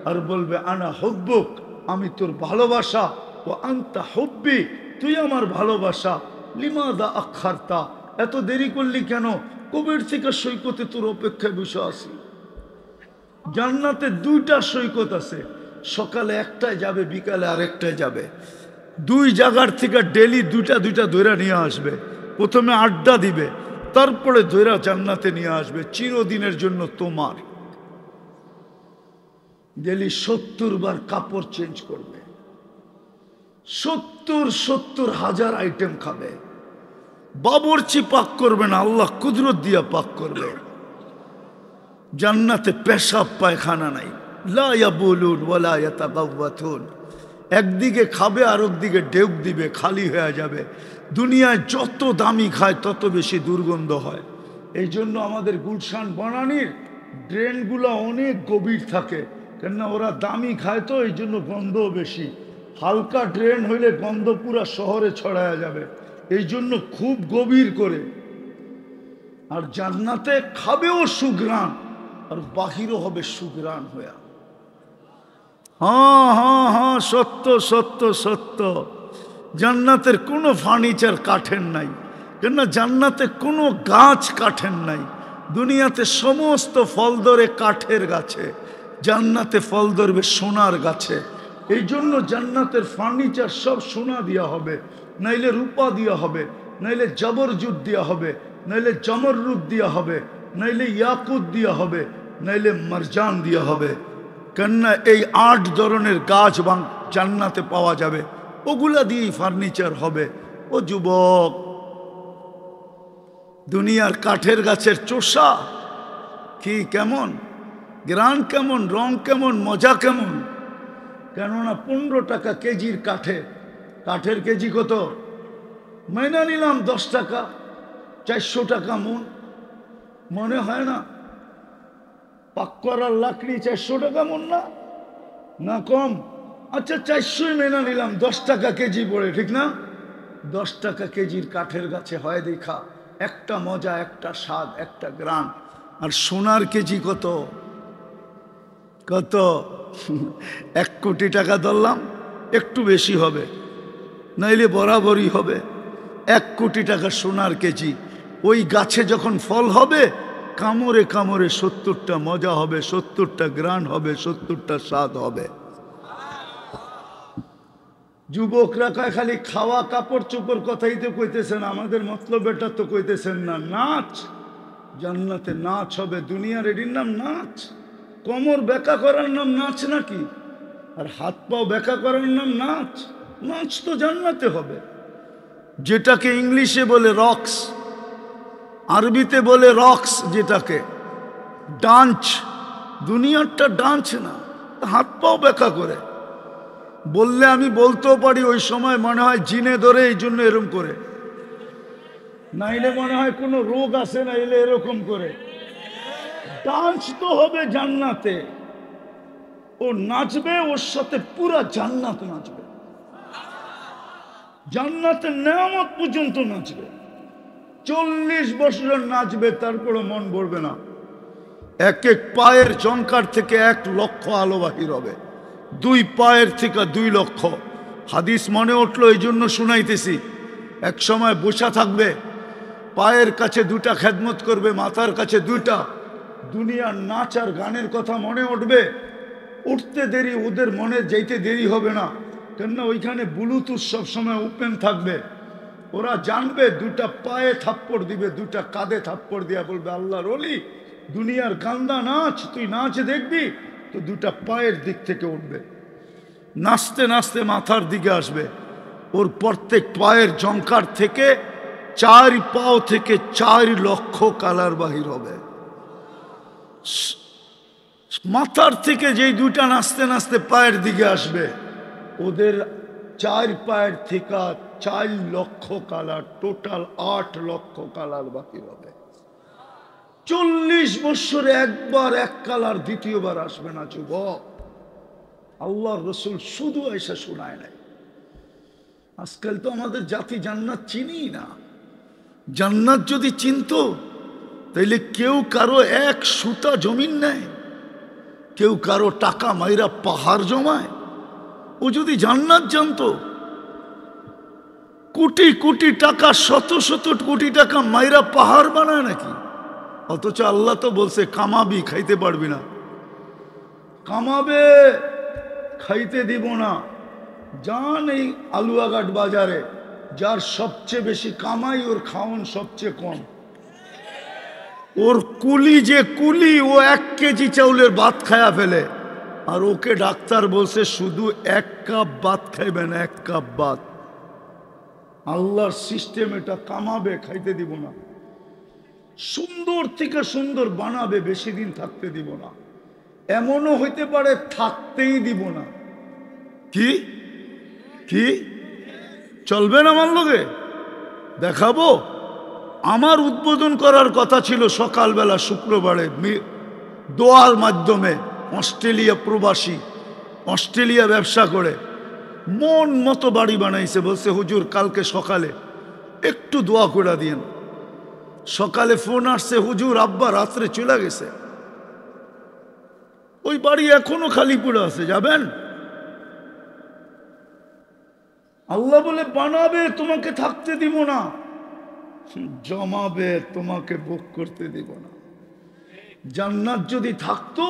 আর বলবে আনা হুব্বুক, আমি তোর ভালোবাসা, ও আনতা হুব্বি, তুই আমার ভালোবাসা, লিমাদা আখারতা, এত দেরি করলি কেন, কবির থেকে সৈকতে তোর অপেক্ষায় বসে আছি। জান্নাতে দুইটা সৈকত আছে, সকালে একটায় যাবে, বিকালে আরেকটায় যাবে। দুই জায়গার থেকে ডেলি দুইটা দুইটা দৈরা নিয়ে আসবে, প্রথমে আড্ডা দিবে, তারপরে দৈরা জান্নাতে নিয়ে আসবে, চিরদিনের জন্য তোমার। ডেলি 70 বার কাপড় চেঞ্জ করবে, 70 হাজার আইটেম খাবে। বাবুর্চি পাক করবে না, আল্লাহ কুদরত দিয়া পাক করবে। জান্নাতে পেশাব পায়খানা নাই, লা ইয়াবুলুন ওয়ালা ইয়াতাগাওয়াতুন, একদিকে খাবে আর একদিকে ডেউক দিবে, খালি হয়ে যাবে। দুনিয়ায় যত দামি খায় তত বেশি দুর্গন্ধ হয়। এই জন্য আমাদের গুলশান বনানীর ড্রেনগুলো অনেক গভীর থাকে, কেননা ওরা দামি খায় তো, এই জন্য গন্ধও বেশি। হালকা ড্রেন হইলে গন্ধ পুরা শহরে ছড়ায়া যাবে, এই জন্য খুব গভীর করে। আর জান্নাতে খাবেও সুঘ্রাণ আর বাহিরও হবে সুঘ্রাণ হইয়া। হ্যাঁ হ্যাঁ হ্যাঁ, সত্য সত্য সত্য। জান্নাতের কোনো ফার্নিচার কাঠের নাই, কেননা জান্নাতে কোনো গাছ কাঠের নাই। দুনিয়াতে সমস্ত ফল ধরে কাঠের গাছে, জান্নাতে ফল ধরবে সোনার গাছে। এই জন্য জান্নাতের ফার্নিচার সব সোনা দিয়া হবে, নাইলে রূপা দিয়া হবে, নাইলে জবরজুট দিয়া হবে, নাইলে জমররুদ দিয়া হবে, নাইলে ইয়াকুত দিয়া হবে, নাইলে মারজান দিয়া হবে। কেননা এই 8 ধরনের গাছ জান্নাতে পাওয়া যাবে, ওগুলা দিয়েই ফার্নিচার হবে। ও যুবক, দুনিয়ার কাঠের গাছের চোষা কি, কেমন গ্রান, কেমন রং, কেমন মজা, কেমন। কেননা 15 টাকা কেজির কাঠের কেজি কত? মাইনা নিলাম 10 টাকা, 400 টাকা মন, মনে হয় না? পাক করার লাকড়ি 400 টাকা মন, না না কম? আচ্ছা 400 মেনা নিলাম, 10 টাকা কেজি পড়ে, ঠিক না? 10 টাকা কেজির কাঠের গাছে হয় দেখা একটা মজা, একটা স্বাদ, একটা গ্রান। আর সোনার কেজি কত? কত? 1 কোটি টাকা ধরলাম, একটু বেশি হবে, নাইলে বরাবরই হবে। 1 কোটি টাকা সোনার কেজি, ওই গাছে যখন ফল হবে কামড়ে কামড়ে 70টা মজা হবে, 70টা গ্রান হবে, 70টা স্বাদ হবে। যুবকরা কয় খালি খাওয়া কাপড় চোপড় কথাই তো কইতেছেন, আমাদের মতলব এটা তো কইতেছেন না। নাচ, জান্নাতে নাচ হবে। দুনিয়ার এটির নাম নাচ? কোমর বেঁকা করার নাম নাচ নাকি? আর হাত পাও বেঁকা করার নাম নাচ? নাচ তো জান্নাতে হবে। যেটাকে ইংলিশে বলে রক্স, আরবিতে বলে রক্স, যেটাকে ডান্স। দুনিয়ারটা ডান্স না, হাত পাও বেঁকা করে বললে আমি বলতেও পারি ওই সময় মনে হয় জিনে ধরে, এই জন্য এরকম করে, নাইলে মনে হয় কোনো রোগ আছে, নাইলে এরকম করে। ডান্স তো হবে জান্নাতে, ও নাচবে, ওর সাথে পুরা জান্নাত নাচবে, জান্নাতের নেয়ামত পর্যন্ত নাচবে। 40 বছর নাচবে, তারপরে মন ভরবে না। এক এক পায়ের জঙ্কার থেকে 1 লক্ষ আলো বাহির হবে, 2 পায়ের থেকে 2 লক্ষ। হাদিস মনে উঠলো এই জন্য শুনাইতেছি। এক সময় বসা থাকবে, পায়ের কাছে 2টা খেদমত করবে, মাথার কাছে 2টা। দুনিয়ার নাচ আর গানের কথা মনে উঠবে, উঠতে দেরি, ওদের মনে যাইতে দেরি হবে না, কেননা ওইখানে ব্লুটুথ সবসময় ওপেন থাকবে। ওরা জানবে, 2টা পায়ে থাপ্পড় দিবে, 2টা কাঁধে থাপ্পড় দিয়া বলবে, আল্লাহর ওলি, দুনিয়ার গান্দা নাচ, তুই নাচ দেখবি তো 2টা পায়ের দিক থেকে উঠবে, নাচতে নাচতে মাথার দিকে আসবে। ওর প্রত্যেক পায়ের জঙ্কার থেকে 4 পাও থেকে 4 লক্ষ কালার বাহির হবে। মাথার থেকে যেই 2টা নাচতে নাচতে পায়ের দিকে আসবে, ওদের 4 পায়ের থেকে 4 লক্ষ কালার, টোটাল 8 লক্ষ কালার বাকি হবে। 40 বছরে একবার 1 কালার, দ্বিতীয়বার আসবে না। যুবক, আল্লাহর রসুল শুধু এসে শোনায় নাই। আজকাল তো আমাদের জাতি জান্নাত চিনি না। জান্নাত যদি চিনতো তাইলে কেউ কারো 1 সুতা জমিন নেয়, কেউ কারো টাকা মাইরা পাহাড় জমায়। ও যদি জান্নাত জানতো, কোটি কোটি টাকা, শত শত কোটি টাকা মাইরা পাহাড় বানায় নাকি? অথচ আল্লাহ তো বলছে কামাবি, খাইতে পারবি না। কামাবে, খাইতে দিব না। যান এই আলুয়াঘাট বাজারে, যার সবচেয়ে বেশি কামাই, ওর খাওন সবচেয়ে কম। ওর কুলি যে কুলি, ও 1 কেজি চাউলের ভাত খায়া ফেলে, আর ওকে ডাক্তার বলছে শুধু 1 কাপ ভাত খাইবেন, 1 কাপ ভাত। আল্লাহর সিস্টেম এটা, কামাবে, খাইতে দিব না। সুন্দর থেকে সুন্দর বানাবে, বেশি দিন থাকতে দিব না। এমনও হইতে পারে থাকতেই দিব না। কি কি চলবেন আমার লগে? দেখাবো। আমার উদ্বোধন করার কথা ছিল সকালবেলা শুক্রবারে, দোয়ার মাধ্যমে। অস্ট্রেলিয়া প্রবাসী, অস্ট্রেলিয়া ব্যবসা করে, মন মতো বাড়ি বানাইছে। বলছে হুজুর কালকে সকালে একটু দোয়া করে দিয়েন। সকালে ফোন আসছে, হুজুর আব্বা রাত্রে চলে গেছে, ওই বাড়ি এখনো খালি পড়ে আছে, যাবেন? আল্লাহ বলে বানাবে, তোমাকে থাকতে দিব না। জমাবে, তোমাকে ভোগ করতে দিব না। জান্নাত যদি থাকতো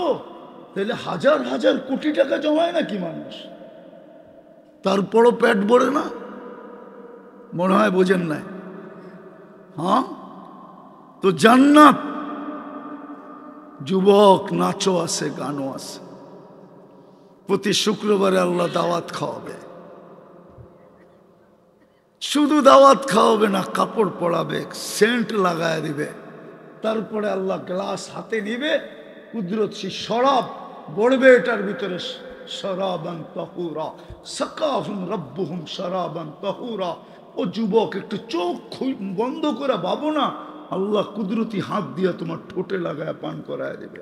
তাহলে হাজার হাজার কোটি টাকা জমায় নাকি মানুষ? তারপরও পেট ভরে না? মনে হয় বোঝেন নাই। হ্যাঁ, তো জান্নাত, যুবক, নাচও আছে, গানও আছে। প্রতি শুক্রবারে আল্লাহ দাওয়াত খাওয়াবে। শুধু দাওয়াত খাওয়াবে না, কাপড় পরাবে, সেন্ট লাগায় দিবে। তারপরে আল্লাহ গ্লাস হাতে নিবে, কুদরতি শরাব বড়বে এটার ভিতরে, শরাবান তাহুরা সাকাহুম রাব্বুহুম শরাবান তাহুরা। ও যুবক, একটু চোখ বন্ধ করে ভাবো না, আল্লাহ কুদরতি হাত দিয়া তোমার ঠোঁটে লাগায় পান করায় দিবে।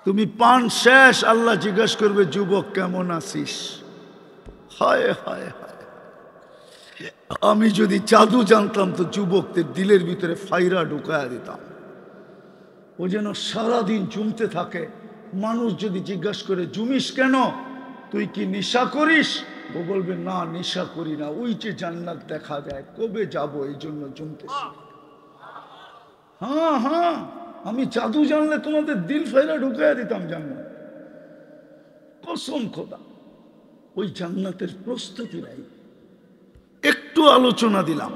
তুমি পান শেষ, আল্লাহ জিজ্ঞেস করবে যুবক কেমন আছিস? হায় হায় হায়, আমি যদি জাদু জানতাম তো যুবকদের দিলের ভিতরে ফাইরা ঢুকায়া দিতাম। ও যেন সারাদিন জমতে থাকে। মানুষ যদি জিজ্ঞাসা করে জুমিস কেন, তুই কি নেশা করিস? ও বলবে না নেশা করি না, ওই যে জান্নাত দেখা যায়, কবে যাব এই জন্য জমতেছি। হ্যাঁ হ্যাঁ, আমি জাদু জানলে তোমাদের দিল ফেরা ঢুকাইয়া দিতাম জান্নাত, কসম খোদা। ওই জান্নাতের প্রস্তুতি নাই। একটু আলোচনা দিলাম।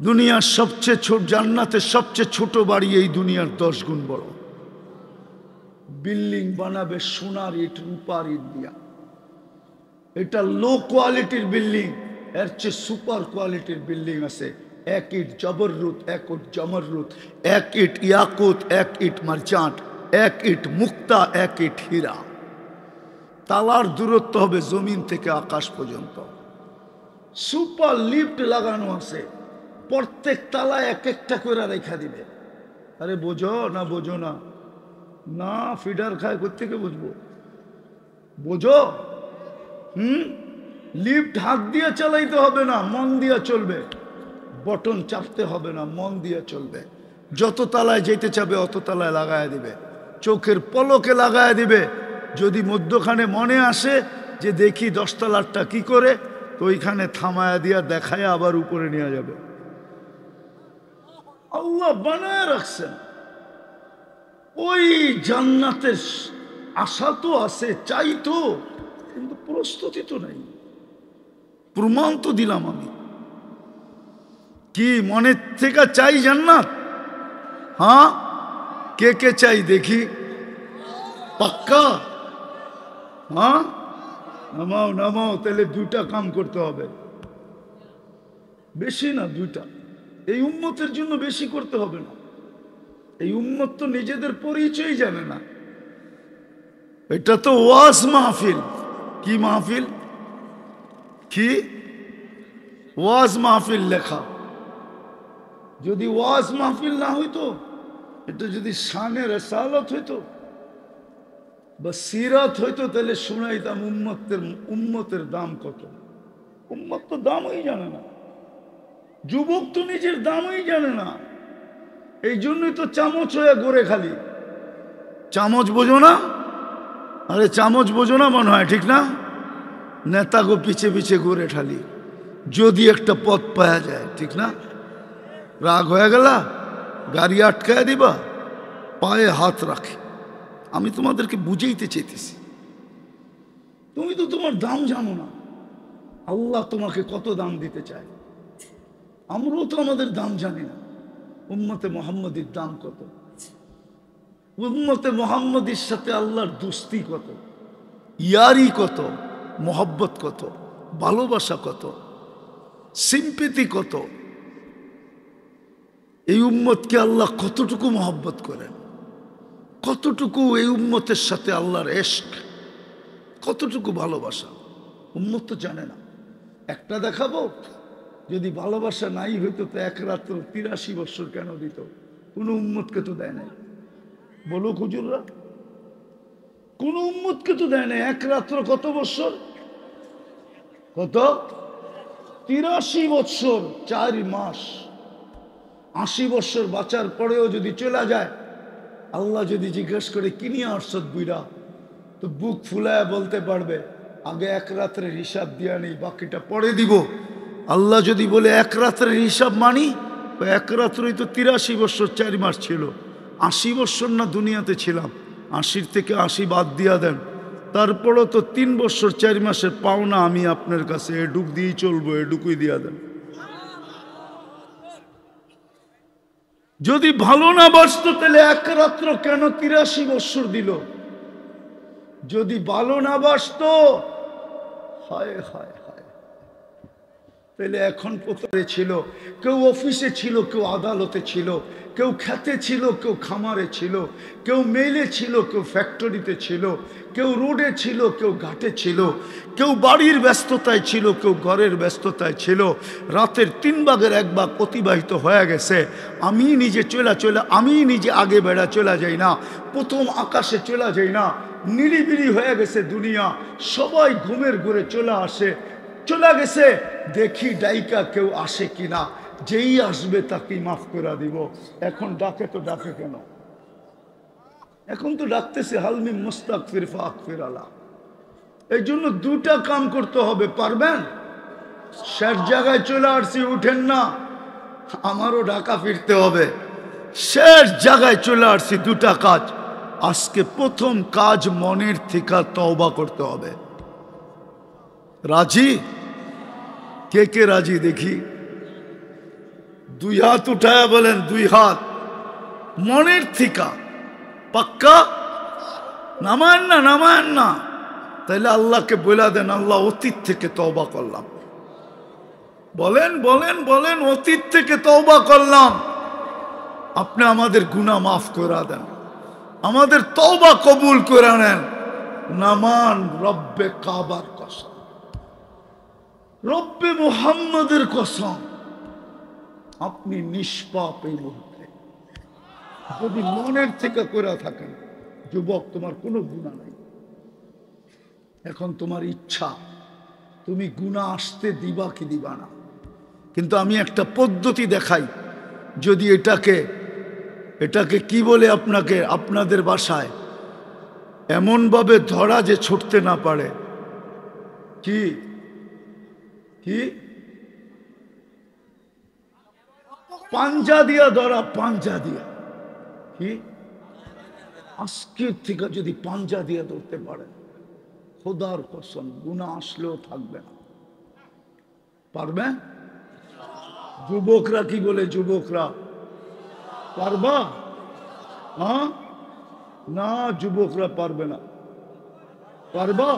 দুনিয়ার সবচেয়ে ছোট জান্নাতের সবচেয়ে ছোট বাড়ি এই দুনিয়ার 10 গুণ বড়। বিল্ডিং বানাবে সোনার ইট রূপার ইট দিয়া। এটা লো কোয়ালিটির বিল্ডিং, এর চেয়ে সুপার কোয়ালিটির বিল্ডিং আছে। এক ইট জবররুত, এক ইট জমররুত, এক ইট ইয়াকুত, এক ইট মারজান, এক ইট মুক্তা, এক ইট হীরা। তালার দূরত্ব হবে জমিন থেকে আকাশ পর্যন্ত। সুপার লিফট লাগানো আছে, প্রত্যেক তালায় এক একটা করে রেখা দিবে। আরে বোঝো না, বোঝো না, না ফিডার খায় কোত্থেকে বুঝবো, বোঝো। লিফট হাত দিয়ে চালাইতে হবে না, মন দিয়ে চলবে। বটন চাপতে হবে না, মন দিয়ে চলবে। যত তালায় যেতে চাবে অত তালায় লাগায় দিবে, চোখের পলকে লাগায় দিবে। যদি মধ্যখানে মনে আসে যে দেখি 10 তালারটা কি করে, তো ওইখানে থামায়া দিয়া দেখায় আবার উপরে নিয়ে যাবে। আল্লাহ বানায় রাখছেন। ওই জান্নাতের আশা তো আছে, চাই তো, কিন্তু প্রস্তুতি তো নাই। প্রমাণ তো দিলাম আমি। কি মনের থেকে চাই জান্নাত? হ্যাঁ, কে কে চাই দেখি, পাক্কা? হ্যাঁ, নামাও নামাও। তাহলে 2টা কাম করতে হবে, বেশি না, 2টা। এই উম্মতের জন্য বেশি করতে হবে না। এই উম্মত তো নিজেদের পরিচয় জানে না। এটা তো ওয়াজ মাহফিল। কি মাহফিল? কি ওয়াজ মাহফিল লেখা। যদি ওয়াজ মাহফিল না হইতো, এটা যদি শানে রিসালাত হইতো বা সিরাত হইতো, তাহলে শুনাইতাম উম্মতের দাম কত। উম্মত তো দামই জানে না, যুবক তো নিজের দামই জানে না। এই জন্যই তো চামচ হয়ে ঘুরে খালি। চামচ বোঝো না? আরে চামচ বোঝো না মনে হয়, ঠিক না? নেতাগো পিছে পিছে ঘুরে খালি, যদি একটা পথ পাওয়া যায়, ঠিক না? রাগ হয়ে গেলা, গাড়ি আটকায় দিবা, পায়ে হাত রাখে। আমি তোমাদেরকে বুঝাইতে চাইতেছি, তুমি তো তোমার দাম জানো না। আল্লাহ তোমাকে কত দাম দিতে চায়, আমরাও তো আমাদের দাম জানি না। উম্মতে মুহাম্মদীর দাম কত, উম্মতে মুহাম্মদীর সাথে আল্লাহর দোস্তি কত, ইয়ারি কত, মোহব্বত কত, ভালোবাসা কত, সিম্পেথি কত। এই উম্মতকে আল্লাহ কতটুকু মোহব্বত করেন, কতটুকু এই উম্মতের সাথে আল্লাহর ইশক, কতটুকু ভালোবাসা উম্মত তো জানে না। একটা দেখাবো, যদি ভালোবাসা নাই হইতো তো এক রাত্র 83 বছর কেন দিত? কোনো উম্মতকে তো দেয় নাই। বলো হুজুররা, কোন উম্মতকে তো দেয় নাই। এক রাত্র কত বছর? কত? 83 বছর 4 মাস। 80 বছর বাঁচার পরেও যদি চলে যায়, আল্লাহ যদি জিজ্ঞেস করে কি নিয়ে আসছত বুইরা, তো বুক ফুলায় বলতে পারবে আগে এক রাত্রের হিসাব দিয়া নেই, বাকিটা পরে দিব। আল্লাহ যদি বলে এক রাত্রের হিসাব মানি, এক রাত্রই তো 83 বছর 4 মাস ছিল। 80 বছর না দুনিয়াতে ছিলাম, 80 থেকে 80 বাদ দিয়া দেন, তারপরও তো 3 বছর 4 মাসের পাওনা আমি আপনার কাছে, এডুক দিয়েই চলবো, এডুকুই দিয়া দেন। যদি ভালো না বাসতো তাহলে এক রাত্র কেন 83 বছর দিল? যদি ভালো না বাসতো, হায় হায় হায়, তাহলে এখন কোথায় ছিল? কেউ অফিসে ছিল, কেউ আদালতে ছিল, কেউ খেতে ছিল, কেউ খামারে ছিল, কেউ মেলে ছিল, কেউ ফ্যাক্টরিতে ছিল, কেউ রোডে ছিল, কেউ ঘাটে ছিল, কেউ বাড়ির ব্যস্ততায় ছিল, কেউ ঘরের ব্যস্ততায় ছিল। রাতের 3 ভাগের 1 ভাগ অতিবাহিত হয়ে গেছে। আমি নিজে আগে বেড়া চলে যাই না, প্রথম আকাশে চলে যাই না। নিরিবিলি হয়ে গেছে দুনিয়া, সবাই ঘুমের ঘুরে চলে আসে, চলে গেছে। দেখি ডাইকা কেউ আসে কিনা, যেই আসবে তাকে মাফ করে দিব। এখন ডাকে তো ডাকে কেন? এখন তো ডাকতেছে হালমি মুস্তাগফির ফাগফির আলা। এই জন্য দুটা কাম করতে হবে, পারবেন? শেষ জায়গায় চলে আসছি, উঠেন না, আমারও ঢাকা ফিরতে হবে। শেষ জায়গায় চলে আসছি, দুটা কাজ। আজকে প্রথম কাজ, মনের থেকে তওবা করতে হবে। রাজি? কে কে রাজি দেখি? দুই হাত উঠায়া বলেন, দুই হাত। মনের থেকে পাক্কা? নামায়েন না, নামায়েন না। তাইলে আল্লাহকে বলে দেন, আল্লাহ অতীত থেকে তওবা করলাম। বলেন বলেন বলেন, অতীত থেকে তওবা করলাম। আপনি আমাদের গুনাহ মাফ করে দেন, আমাদের তওবা কবুল করে নেন। নামান রব্বে কাবার কসম, রব্বে মুহাম্মদের কসম, আপনি নিষ্পাপ। এই মুহূর্তে যদি মনের থেকে করে থাকেন, যুবক, তোমার কোনো গুনাহ নাই। এখন তোমার ইচ্ছা, তুমি গুনাহ আসতে দিবা কি দিবা না। কিন্তু আমি একটা পদ্ধতি দেখাই, যদি এটাকে কি বলে আপনাকে, আপনাদের বাসায় এমনভাবে ধরা যে ছুটতে না পারে। কি কি? পাঞ্জা দিয়া ধরা, পাঞ্জা দিয়া। কি? আজকের থেকে যদি পাঞ্জা দিয়া ধরতে পারেন, খোদার কসম গুনাহ আসলেও থাকবে না। পারবেন? যুবকরা কি বলে? যুবকরা পারবা? হ্যাঁ না, যুবকরা পারবে না। পারবা?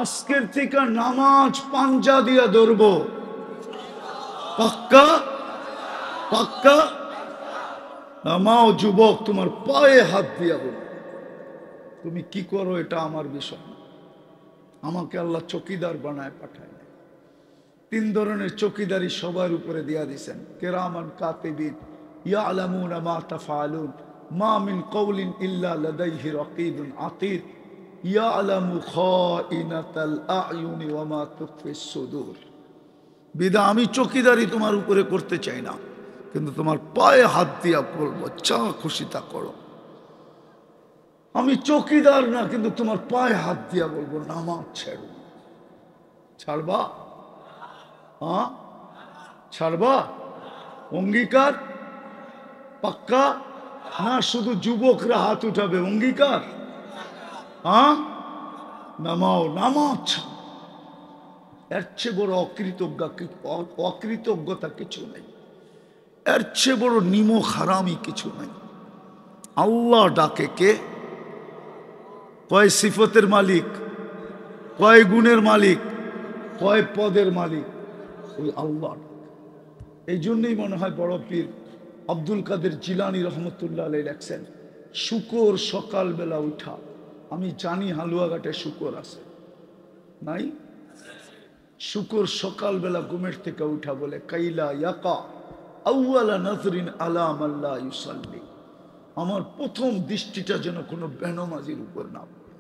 আজকের থেকে নামাজ পাঞ্জা দিয়া ধরবো, পাক্কা? পাক্কা? নামাও যুবক, তোমার পায়ে হাত দিয়া বলো। তুমি কি করো এটা আমার বিষয় না। আমাকে আল্লাহ চকিদার বানায় পাঠায়। তিন ধরনের চকিদারি সবার উপরে দিয়া দিছেন, কিরামান কাতিবিন ইয়ালামুনা মা তাফআলুন মা মিন কওলিন ইল্লা লাদাইহি রাকীবুন আতীদ ইয়ালামু খাইনাতাল আয়ুনি ওয়া মা তুখফিস সুদূর। বিদা আমি চকিদারি তোমার উপরে করতে চাই না, কিন্তু তোমার পায়ে হাত দিয়া বলবো, যা খুশি তা করো। আমি চকিদার না, কিন্তু তোমার পায়ে হাত দিয়া বলবো, নামাজ ছেড়ো। ছাড়বা? হ্যাঁ ছাড়বা? অঙ্গীকার? পাক্কা? না শুধু যুবকরা হাত উঠাবে? অঙ্গীকার? হ্যাঁ নামাও, নামাজ। এর চেয়ে বড় অকৃতজ্ঞতা কিছু নেই, এর চেয়ে বড় নিমক হারামি কিছু নাই। আল্লাহ ডাকে কে? কয় সিফতের মালিক, কয় গুণের মালিক, কয় পদের মালিক? ওই আল্লাহ। এই জন্যই মনে হয় বড় পীর আব্দুল কাদের জিলানী রহমতুল্লাহ আলাইহি লেখছেন, শুকর সকালবেলা উঠা। আমি জানি হালুয়াঘাটে শুকর আছে, নাই? শুকর সকালবেলা ঘুমের থেকে উঠা বলে, কাইলা ইয়াকা আউয়ালা নজরিন আলা মাল্লা ইউসাল্লি, আমার প্রথম দৃষ্টিটা যেন কোনো বেনমাজির উপর না পড়ে।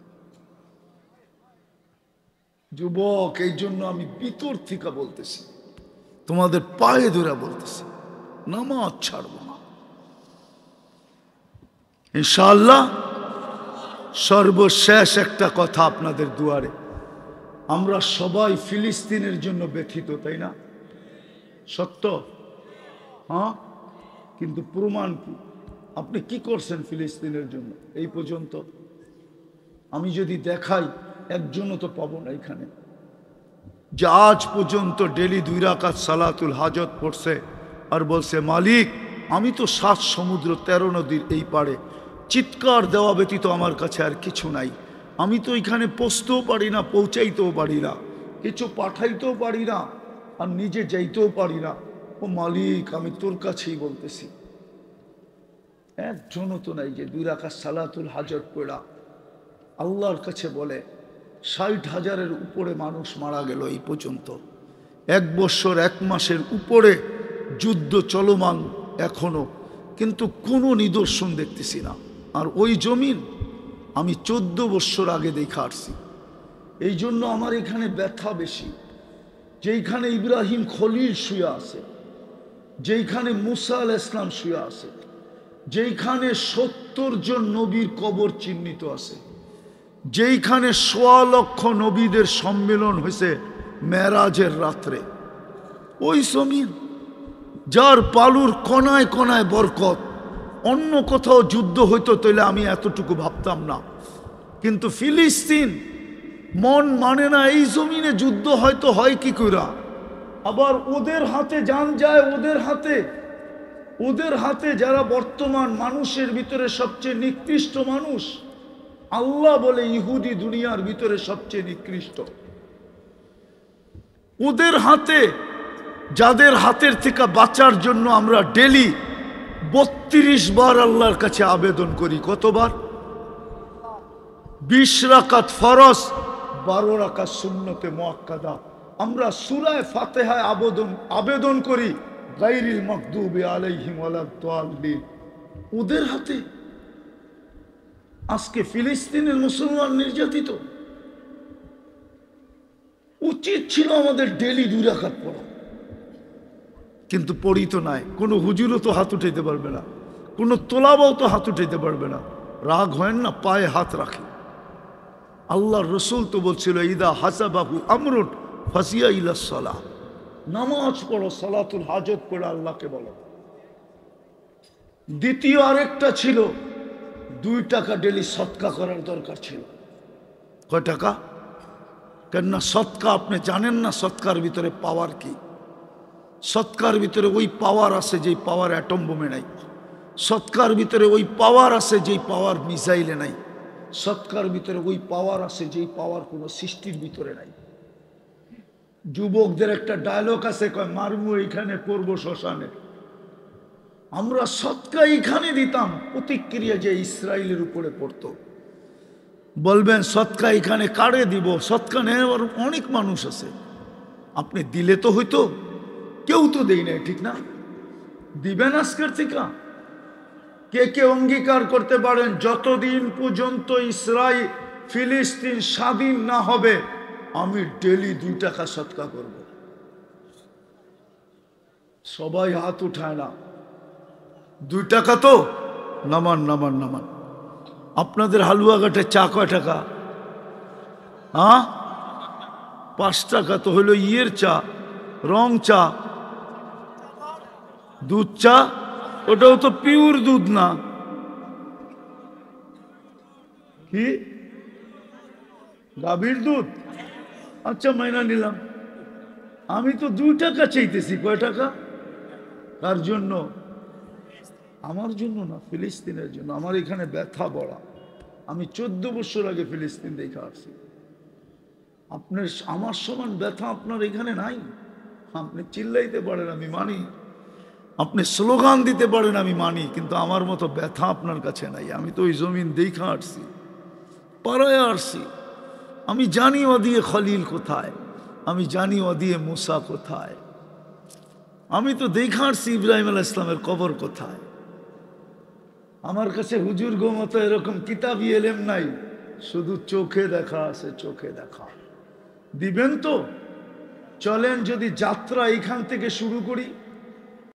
যুবক, এই জন্য আমি ভিতর থেকে বলতেছি, তোমাদের পায়ে ধরে বলতেছি, নামাজ ছাড়বো না ইনশাআল্লাহ। সর্বশেষ একটা কথা আপনাদের দুয়ারে, আমরা সবাই ফিলিস্তিনের জন্য ব্যথিত, তাই না? সত্য? হ্যাঁ, কিন্তু প্রমাণ কি? আপনি কি করছেন ফিলিস্তিনের জন্য এই পর্যন্ত? আমি যদি দেখাই, একজনও তো পাবো না এখানে যে আজ পর্যন্ত ডেলি 2 রাকাত সালাতুল হাজত পড়ছে আর বলছে, মালিক আমি তো 7 সমুদ্র 13 নদীর এই পারে, চিৎকার দেওয়া ব্যতীত আমার কাছে আর কিছু নাই। আমি তো এখানে পৌঁছতেও পারি না, পৌঁছাইতেও পারি না, কিছু পাঠাইতেও পারি না, আর নিজে যাইতেও পারি না। ও মালিক, আমি তোর কাছেই বলতেছি। একজনও তো নাই যে 2 রাকাত সালাতুল হাজত পড়া আল্লাহর কাছে বলে। 60,000-এর উপরে মানুষ মারা গেল এই পর্যন্ত। 1 বছর 1 মাসের উপরে যুদ্ধ চলমান এখনো, কিন্তু কোনো নিদর্শন দেখতেছি না। আর ওই জমিন আমি 14 বছর আগে দেখে আসছি। এই জন্য আমার এখানে ব্যথা বেশি। যেইখানে ইব্রাহিম খলিল শুয়ে আছে, যেইখানে মুসা আলাইহিস সালাম শুয়ে আছে, যেইখানে 70 জন নবীর কবর চিহ্নিত আছে, যেইখানে ১.৫ লক্ষ নবীদের সম্মেলন হয়েছে মেরাজের রাত্রে, ওই জমিন যার বালুর কণায় কণায় বরকত। অন্য কোথাও যুদ্ধ হইতো তাহলে আমি এতটুকু ভাবতাম না, কিন্তু ফিলিস্তিন মন মানে না। এই জমিনে যুদ্ধ হয়তো হয় কি কইরা, আবার ওদের হাতে জান যায়, ওদের হাতে যারা বর্তমান মানুষের ভিতরে সবচেয়ে নিকৃষ্ট মানুষ, আল্লাহ বলে ইহুদি দুনিয়ার ভিতরে সবচেয়ে নিকৃষ্ট। ওদের হাতে, যাদের হাতের থেকে বাঁচার জন্য আমরা ডেলি ৩২ বার আল্লাহর কাছে আবেদন করি। কতবার? ২০ রাকাত ফরজ, ১২ রাকাত সুন্নতে মুআক্কাদা। আমরা সূরা ফাতিহায় আবেদন করি গায়রিল মাগদুবি আলাইহিম ওয়ালাদ-দাল্লিন। ওদের হাতে আজকে ফিলিস্তিনের মুসলমান নির্যাতিত। উচিত ছিল আমাদের ডেলি ২ রাকাত পড়া, কিন্তু পড়ি তো নাই। কোনো হুজুরও তো হাত উঠাইতে পারবে না, কোনো তোলাবাও তো হাত উঠাইতে পারবে না। রাগ হয় না, পায়ে হাত রাখে। আল্লাহর রসুল তো বলছিল ইদা হাসাবাহু আমরুন ফাসিয়া ইলাস সালাহ, নামাজ পড়ো, সালাতুল হাজত পড়ে আল্লাহকে বলো। দ্বিতীয় আরেকটা ছিল 2 টাকা ডেলি সদকা করার দরকার ছিল। কয় টাকা? কেননা সদকা আপনি জানেন না সদকার ভিতরে পাওয়ার কি। সৎকার ভিতরে ওই পাওয়ার আছে যেই পাওয়ার অ্যাটম বোমে নাই। সৎকার ভিতরে ওই পাওয়ার আছে যেই পাওয়ার মিসাইলে নাই। সৎকার ভিতরে ওই পাওয়ার আছে যেই পাওয়ার কোনো সৃষ্টির ভিতরে নাই। যুবকদের একটা ডায়লগ আছে, কয় মারমু এইখানে পড়বো শ্মশানে। আমরা সৎকা এইখানে দিতাম, প্রতিক্রিয়া যে ইসরায়েলের উপরে পড়তো। বলবেন সৎকা এখানে কারে দিব? সৎকা নেওয়ার অনেক মানুষ আছে, আপনি দিলে তো হইতো। কেউ তো দেই নাই, ঠিক না? দিবেন আজকের থেকে? কে কে অঙ্গীকার করতে পারেন যতদিন পর্যন্ত ইসরায়েল ফিলিস্তিন স্বাধীন না হবে আমি ডেলি 2 টাকা সদকা করব? সবাই হাত উঠায় না। 2 টাকা তো নামান নামান নামান। আপনাদের হালুয়াঘাটে চা কয় টাকা? 5 টাকা তো হলো ইয়ের চা, রং চা, দুধ চা। ওটাও তো পিওর দুধ না, কি গাভীর দুধ? আচ্ছা মাইনা নিলাম। আমি তো 2 টাকা চাইতেছি। কয় টাকা? কার জন্য? আমার জন্য না, ফিলিস্তিনের জন্য। আমার এখানে ব্যথা বড়া। আমি 14 বছর আগে ফিলিস্তিন দেখে আসছি। আপনার আমার সমান ব্যথা আপনার এখানে নাই। আপনি চিল্লাইতে পারেন, আমি মানি। আপনি স্লোগান দিতে পারেন, আমি মানি, কিন্তু আমার মতো ব্যথা আপনার কাছে নাই। আমি তো ওই জমিন দেখে আসছি, পাড়ায় আসছি। আমি জানি ওদিয়ে খলিল কোথায়, আমি জানি ওদিয়ে মুসা কোথায়। আমি তো দেখে আসছি ইব্রাহিম আলাইহিস সালামের কবর কোথায়। আমার কাছে হুজুর গো মতো এরকম কিতাবি এলেম নাই, শুধু চোখে দেখা আছে, চোখে দেখা। দিবেন তো? চলেন যদি যাত্রা এখান থেকে শুরু করি।